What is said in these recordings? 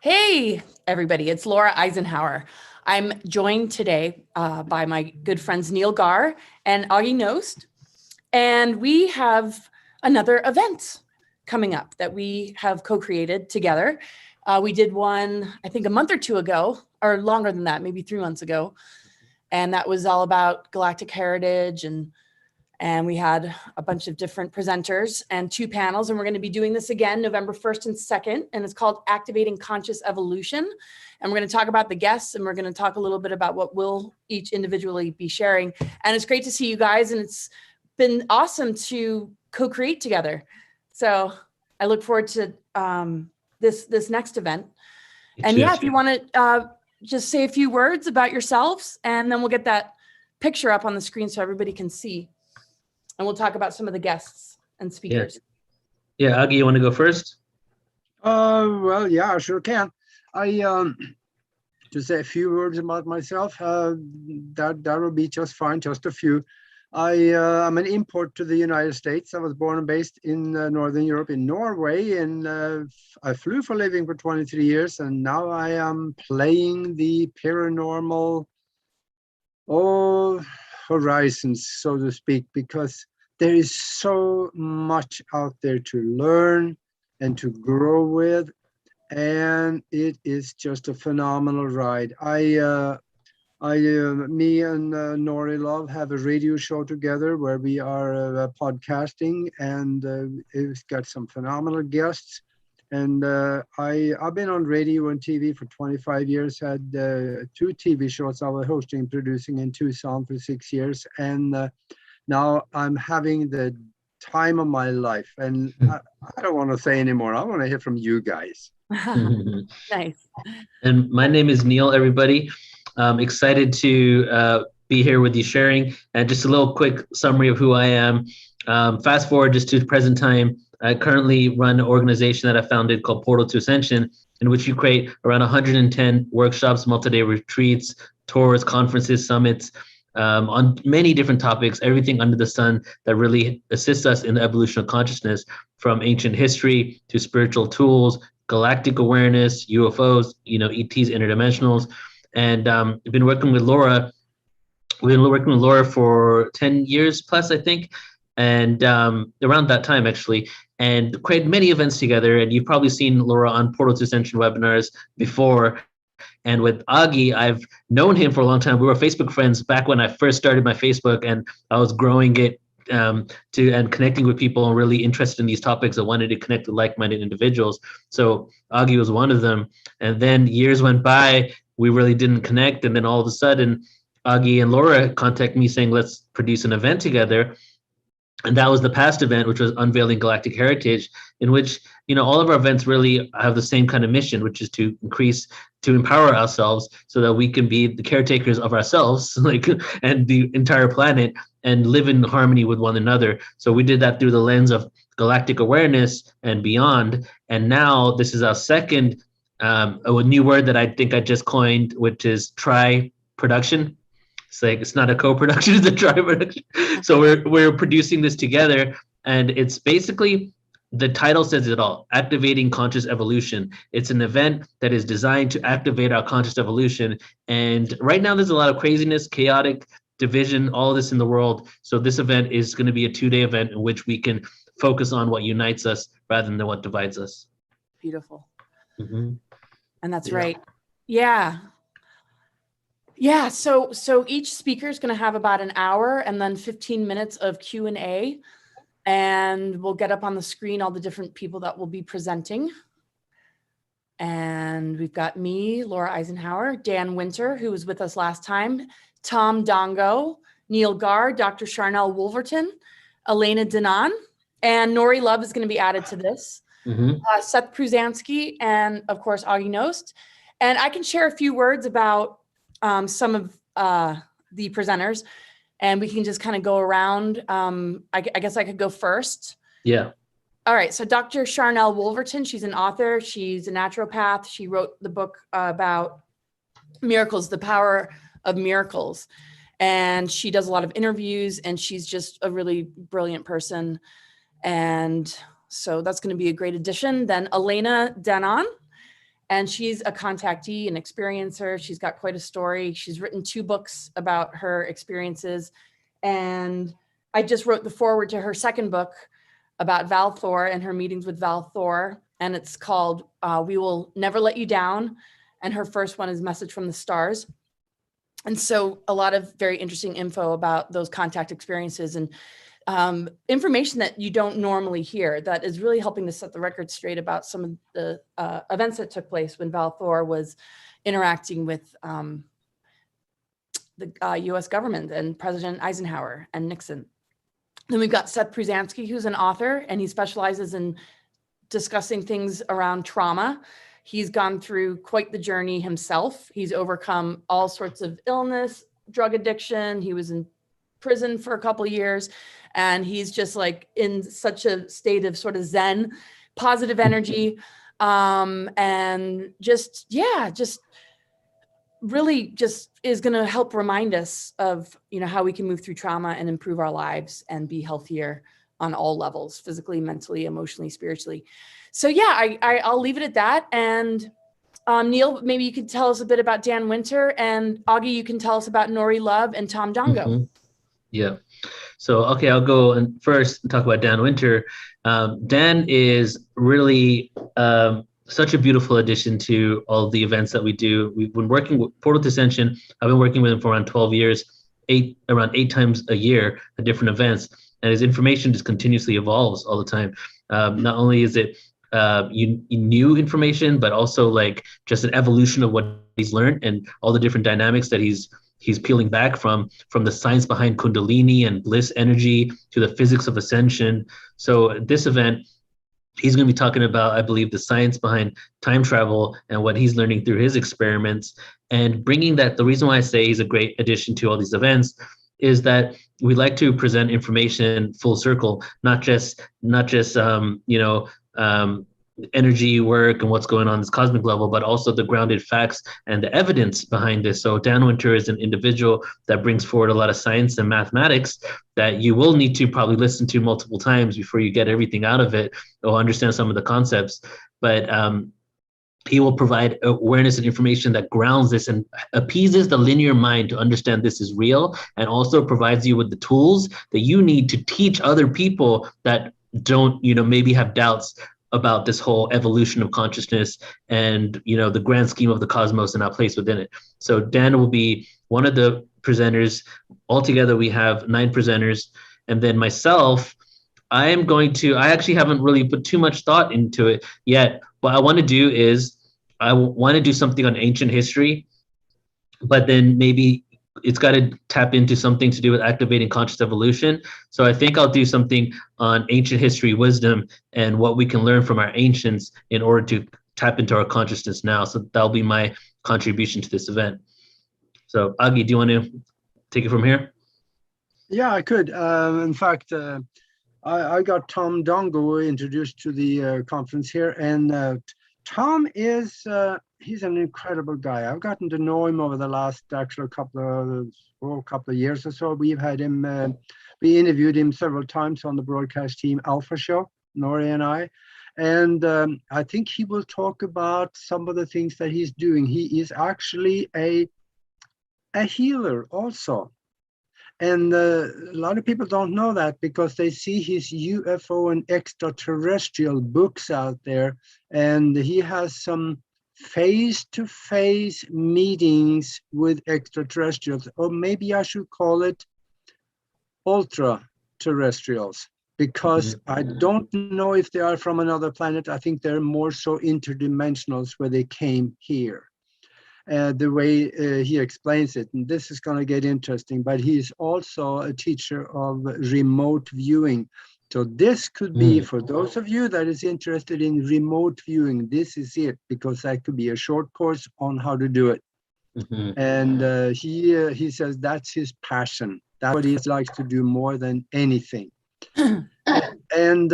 Hey, everybody, it's Laura Eisenhower. I'm joined today by my good friends Neil Gar and Augie Nost, and we have another event coming up that we have co-created together. We did one, I think, a month or two ago, or longer than that, maybe 3 months ago, and that was all about galactic heritage and we had a bunch of different presenters and 2 panels, and we're going to be doing this again November 1st and 2nd, and it's called Activating Conscious Evolution. And we're going to talk about the guests, and we're going to talk a little bit about what we'll each individually be sharing. And it's great to see you guys, and it's been awesome to co-create together. So I look forward to this next event. And yeah, if you want to just say a few words about yourselves, and then we'll get that picture up on the screen so everybody can see. And we'll talk about some of the guests and speakers. Yeah, Augie, you want to go first? Well, yeah, I sure can. To say a few words about myself, that will be just fine, just a few. I'm an import to the United States. I was born and based in Northern Europe, in Norway, and I flew for a living for 23 years, and now I am playing the paranormal horizons, so to speak, because there is so much out there to learn and to grow with, and it is just a phenomenal ride. Me and Nori Love have a radio show together where we are podcasting, and it's got some phenomenal guests. And I've been on radio and TV for 25 years, had 2 TV shows I was hosting and producing in Tucson for 6 years. And now I'm having the time of my life. And I don't want to say anymore. I want to hear from you guys. Nice. And my name is Neil, everybody. I'm excited to be here with you sharing. And just a little quick summary of who I am. Fast forward just to the present time. I currently run an organization that I founded called Portal to Ascension, in which you create around 110 workshops, multi-day retreats, tours, conferences, summits, on many different topics, everything under the sun that really assists us in the evolution of consciousness, from ancient history to spiritual tools, galactic awareness, UFOs, ETs, interdimensionals. And I've been working with Laura. We've been working with Laura for 10 years plus, I think. And around that time, actually, and created many events together. And you've probably seen Laura on Portal to Ascension webinars before. And with Augie, I've known him for a long time. We were Facebook friends back when I first started my Facebook, and I was growing it and connecting with people and really interested in these topics. I wanted to connect with like-minded individuals. So Augie was one of them. And then years went by, we really didn't connect. And then all of a sudden, Augie and Laura contacted me saying, let's produce an event together. And that was the past event, which was Unveiling Galactic Heritage, in which, all of our events really have the same kind of mission, which is to empower ourselves so that we can be the caretakers of ourselves, and the entire planet, and live in harmony with one another. So we did that through the lens of galactic awareness and beyond. And now this is our second, a new word that I think I just coined, which is tri-production. It's not a co-production, it's a tri-production. So we're producing this together, and it's basically, the title says it all: Activating Conscious Evolution. It's an event that is designed to activate our conscious evolution. And right now there's a lot of craziness, chaotic division, all of this in the world. So this event is going to be a 2-day event in which we can focus on what unites us rather than what divides us. Beautiful. Mm-hmm. And that's right. Yeah. Yeah, so each speaker is going to have about an hour and then 15 minutes of Q&A, and we'll get up on the screen all the different people that will be presenting. And we've got me, Laura Eisenhower, Dan Winter, who was with us last time, Tom Dango, Neil Gar, Dr. Charnel Wolverton, Elena Danan, and Nori Love is going to be added to this. Mm-hmm. Seth Pruzansky, and of course, Augie Nost. And I can share a few words about some of the presenters, and we can just kind of go around. I guess I could go first. Yeah. All right. So Dr. Charnel Wolverton, she's an author. She's a naturopath. She wrote the book about miracles, the power of miracles. And she does a lot of interviews, and she's just a really brilliant person. And so that's going to be a great addition. Then Elena Danan. And she's a contactee and experiencer. She's got quite a story. She's written 2 books about her experiences. And I just wrote the foreword to her second book about Val Thor and her meetings with Val Thor. And it's called We Will Never Let You Down. And her first one is Message from the Stars. And so a lot of very interesting info about those contact experiences and information that you don't normally hear that is really helping to set the record straight about some of the events that took place when Val Thor was interacting with the US government and President Eisenhower and Nixon. Then we've got Seth Pruzansky, who's an author, and he specializes in discussing things around trauma. He's gone through quite the journey himself. He's overcome all sorts of illness, drug addiction. He was in prison for a couple of years, and he's just like in such a state of sort of Zen, positive energy, and just really just is going to help remind us of, you know, how we can move through trauma and improve our lives and be healthier on all levels, physically, mentally, emotionally, spiritually. So yeah, I'll leave it at that. And Neil, maybe you could tell us a bit about Dan Winter, and Augie, you can tell us about Nori Love and Tom Dango. Mm-hmm. Yeah. So, okay, I'll go and first talk about Dan Winter. Dan is really such a beautiful addition to all the events that we do. We've been working with Portal to Ascension. I've been working with him for around 12 years, around 8 times a year at different events. And his information just continuously evolves all the time. Not only is it new information, but also like just an evolution of what he's learned and all the different dynamics that he's peeling back from the science behind Kundalini and bliss energy to the physics of ascension. So at this event, he's going to be talking about, I believe, the science behind time travel and what he's learning through his experiments, and bringing that. The reason why I say he's a great addition to all these events is that we like to present information full circle, not just energy work and what's going on this cosmic level, but also the grounded facts and the evidence behind this. So Dan Winter is an individual that brings forward a lot of science and mathematics that you will need to probably listen to multiple times before you get everything out of it or understand some of the concepts. But he will provide awareness and information that grounds this and appeases the linear mind to understand this is real, and also provides you with the tools that you need to teach other people that don't, maybe have doubts about this whole evolution of consciousness and, the grand scheme of the cosmos and our place within it. So Dan will be one of the presenters. Altogether, we have 9 presenters. And then myself, I actually haven't really put too much thought into it yet. What I want to do is I want to do something on ancient history, but then maybe it's got to tap into something to do with activating conscious evolution. So I think I'll do something on ancient history wisdom and what we can learn from our ancients in order to tap into our consciousness now. So that'll be my contribution to this event. So Augie, do you want to take it from here? Yeah, I could. In fact, I got Tom Dango introduced to the conference here, and Tom is he's an incredible guy. I've gotten to know him over the last actual couple of years or so. We've had him, we interviewed him several times on the broadcast team Alpha Show, Nori and I. And I think he will talk about some of the things that he's doing. He is actually a healer also. And a lot of people don't know that because they see his UFO and extraterrestrial books out there. And he has some face-to-face meetings with extraterrestrials, or maybe I should call it ultra-terrestrials, because I don't know if they are from another planet. I think they're more so interdimensionals where they came here. The way he explains it, and this is going to get interesting, but he's also a teacher of remote viewing. So this could be, for those of you that is interested in remote viewing, this is it, because that could be a short course on how to do it. And he says that's his passion. That's what he likes to do more than anything. And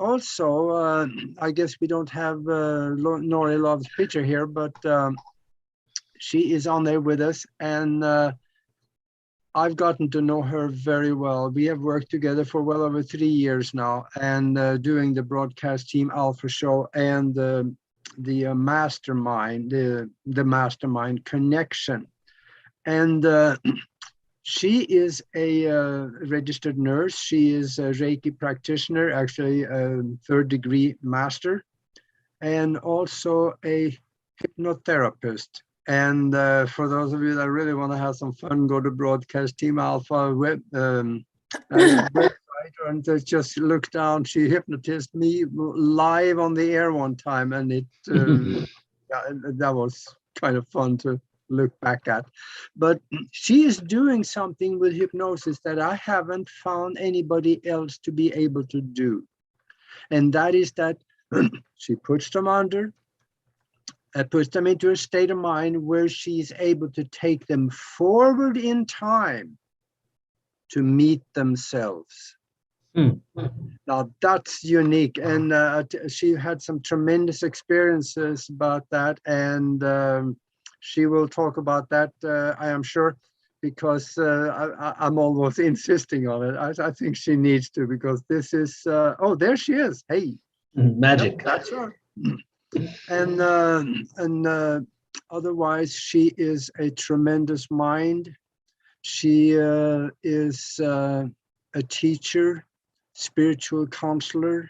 also, I guess we don't have Nori Love's picture here, but she is on there with us, and I've gotten to know her very well. We have worked together for well over 3 years now, and doing the broadcast team Alpha Show and mastermind, the mastermind connection. And she is a registered nurse. She is a Reiki practitioner, actually a third-degree master, and also a hypnotherapist. And for those of you that really want to have some fun, go to Broadcast Team Alpha website and just look down. She hypnotized me live on the air one time, and it yeah, that was kind of fun to look back at. But she is doing something with hypnosis that I haven't found anybody else to be able to do, and that is that she puts them under. Puts them into a state of mind where she's able to take them forward in time to meet themselves. Now that's unique, and she had some tremendous experiences about that, and she will talk about that, I am sure, because I'm almost insisting on it. I think she needs to, because this is, oh, there she is. Hey. Magic. Yep, that's her. And otherwise, she is a tremendous mind. She is a teacher, spiritual counselor,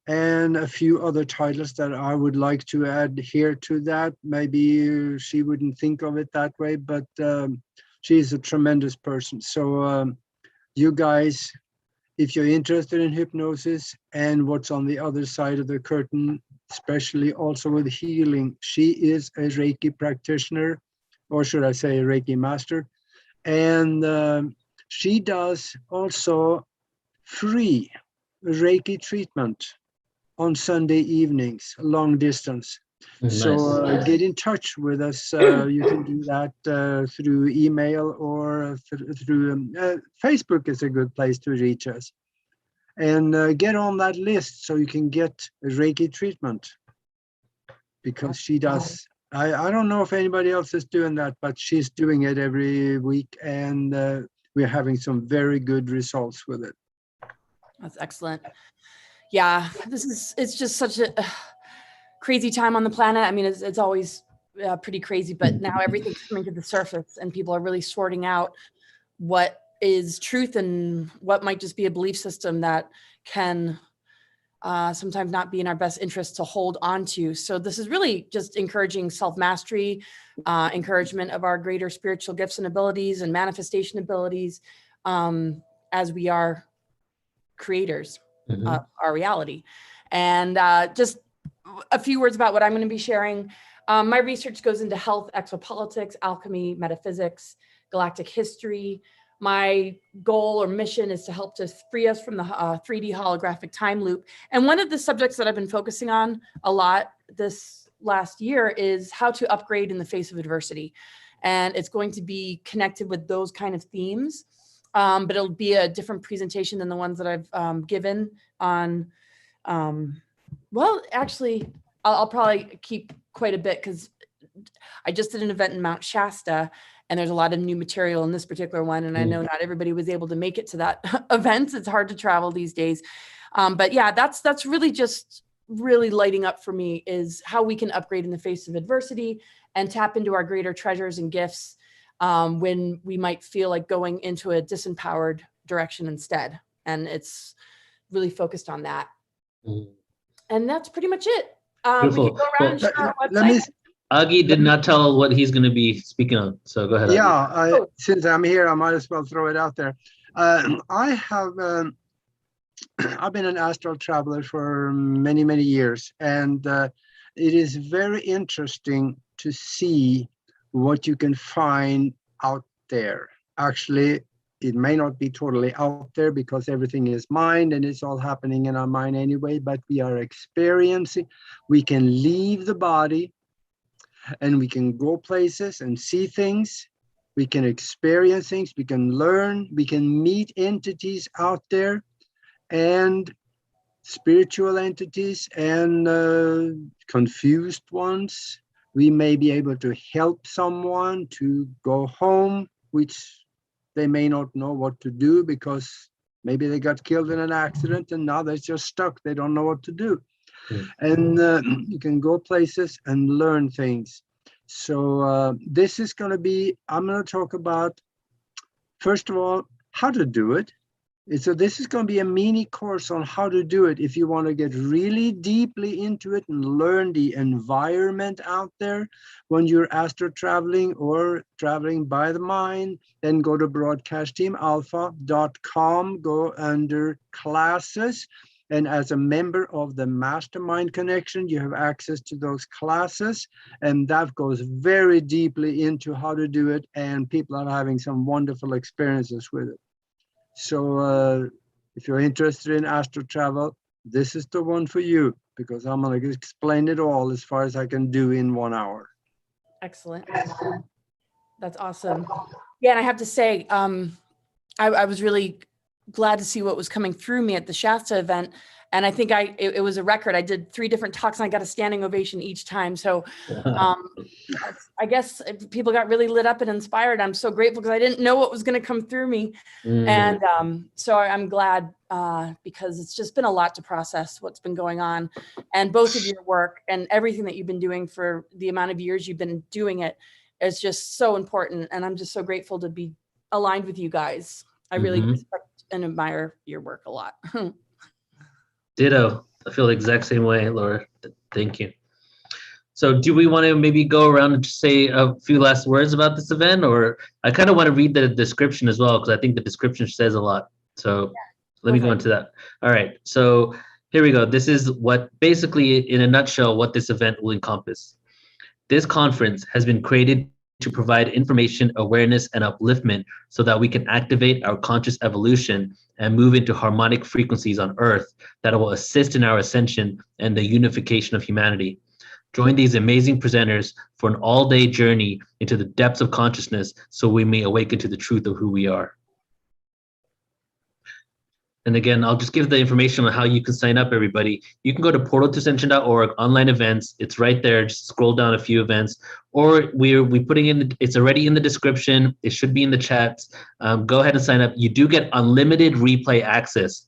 and a few other titles that I would like to add here to that. Maybe she wouldn't think of it that way, but she is a tremendous person. So you guys, if you're interested in hypnosis and what's on the other side of the curtain, especially also with healing, she is a Reiki practitioner, or should I say a Reiki master. And she does also free Reiki treatment on Sunday evenings, long distance. Nice. So get in touch with us. You can do that through email or through Facebook is a good place to reach us. And get on that list so you can get a Reiki treatment, because she does. I don't know if anybody else is doing that, but she's doing it every week, and we're having some very good results with it. That's excellent. Yeah, it's just such a crazy time on the planet. I mean, it's always pretty crazy, but now everything's coming to the surface and people are really sorting out what is truth and what might just be a belief system that can sometimes not be in our best interest to hold on to. So this is really just encouraging self-mastery, encouragement of our greater spiritual gifts and abilities and manifestation abilities as we are creators of our reality. And just a few words about what I'm going to be sharing. My research goes into health, exopolitics, alchemy, metaphysics, galactic history. My goal or mission is to help to free us from the 3D holographic time loop. And one of the subjects that I've been focusing on a lot this last year is how to upgrade in the face of adversity. And it's going to be connected with those kind of themes, but it'll be a different presentation than the ones that I've given on, well, actually, I'll probably keep quite a bit because I just did an event in Mount Shasta, and there's a lot of new material in this particular one. And I know not everybody was able to make it to that event. It's hard to travel these days. But yeah, that's really just really lighting up for me, is how we can upgrade in the face of adversity and tap into our greater treasures and gifts when we might feel like going into a disempowered direction instead. And it's really focused on that. And that's pretty much it. We can go around and share our website. Augie did not tell what he's going to be speaking on, so go ahead. Yeah, since I'm here, I might as well throw it out there. I've been an astral traveler for many, many years, and it is very interesting to see what you can find out there. Actually, it may not be totally out there because everything is mind and it's all happening in our mind anyway, but we are experiencing. We can leave the body and we can go places and see things. We can experience things. We can learn. We can meet entities out there, and spiritual entities and confused ones. We may be able to help someone to go home, which they may not know what to do because maybe they got killed in an accident and now they're just stuck. They don't know what to do. And you can go places and learn things. So this is going to be, I'm going to talk about, first of all, how to do it. So this is going to be a mini course on how to do it if you want to get really deeply into it and learn the environment out there when you're astro traveling or traveling by the mind. Then go to broadcastteamalpha.com, go under classes. And as a member of the Mastermind Connection, you have access to those classes. And that goes very deeply into how to do it. And people are having some wonderful experiences with it. So if you're interested in astro travel, this is the one for you, because I'm going to explain it all as far as I can do in 1 hour. Excellent. That's awesome. Yeah, and I have to say, I was really glad to see what was coming through me at the Shasta event. And I think it was a record. I did 3 different talks and I got a standing ovation each time. So I guess people got really lit up and inspired. I'm so grateful because I didn't know what was going to come through me. And so I'm glad because it's just been a lot to process what's been going on. And both of your work and everything that you've been doing for the amount of years you've been doing it is just so important. And I'm just so grateful to be aligned with you guys. I really respect and admire your work a lot. Ditto. I feel the exact same way, Laura. Thank you. So do we want to maybe go around and just say a few last words about this event? Or I kind of want to read the description as well, because I think the description says a lot. So let me go into that. All right. So here we go. This is what basically, in a nutshell, what this event will encompass. This conference has been created to provide information, awareness, and upliftment so that we can activate our conscious evolution and move into harmonic frequencies on Earth that will assist in our ascension and the unification of humanity. Join these amazing presenters for an all-day journey into the depths of consciousness so we may awaken to the truth of who we are. And again, I'll just give the information on how you can sign up, everybody. You can go to portaltoascension.org, online events. It's right there. Just scroll down a few events. Or we're putting in, it's already in the description. It should be in the chats. Go ahead and sign up. You do get unlimited replay access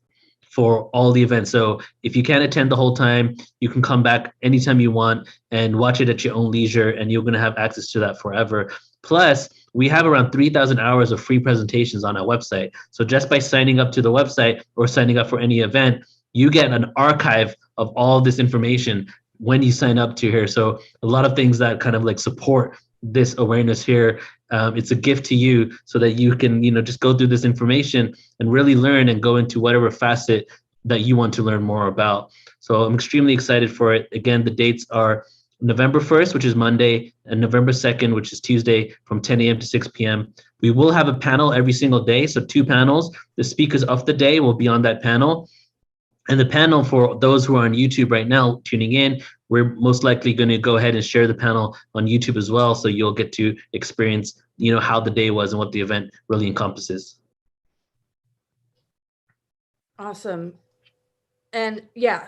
for all the events. So if you can't attend the whole time, you can come back anytime you want and watch it at your own leisure, and you're going to have access to that forever. Plus, we have around 3,000 hours of free presentations on our website. So just by signing up to the website or signing up for any event, you get an archive of all this information when you sign up to here. So a lot of things that kind of like support this awareness here. It's a gift to you so that you can, just go through this information and really learn and go into whatever facet that you want to learn more about. So I'm extremely excited for it. Again, the dates are November 1st, which is Monday, and November 2nd, which is Tuesday, from 10 a.m. to 6 p.m. We will have a panel every single day, so 2 panels. The speakers of the day will be on that panel. And the panel, for those who are on YouTube right now tuning in, we're most likely going to go ahead and share the panel on YouTube as well, so you'll get to experience, how the day was and what the event really encompasses. Awesome. And yeah,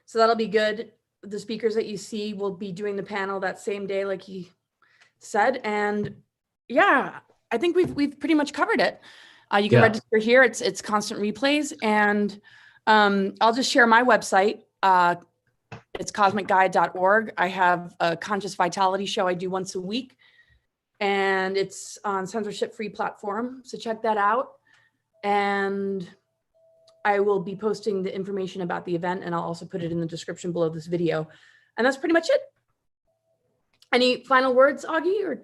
so that'll be good. The speakers that you see will be doing the panel that same day, like he said. And yeah, I think we've pretty much covered it. You can register here. It's constant replays. And I'll just share my website. It's cosmicguide.org. I have a conscious vitality show I do once a week, and it's on censorship-free platform. So check that out. And I will be posting the information about the event, and I'll also put it in the description below this video. And that's pretty much it. Any final words, Augie?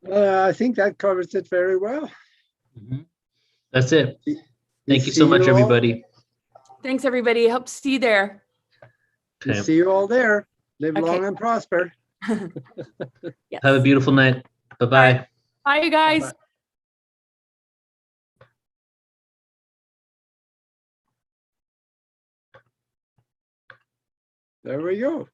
Or I think that covers it very well. That's it. Thank you so much, everybody. Thanks, everybody. Hope to see you there. Okay. See you all there. Live long and prosper. Yes. Have a beautiful night. Bye-bye. Bye, you guys. Bye-bye. There we go.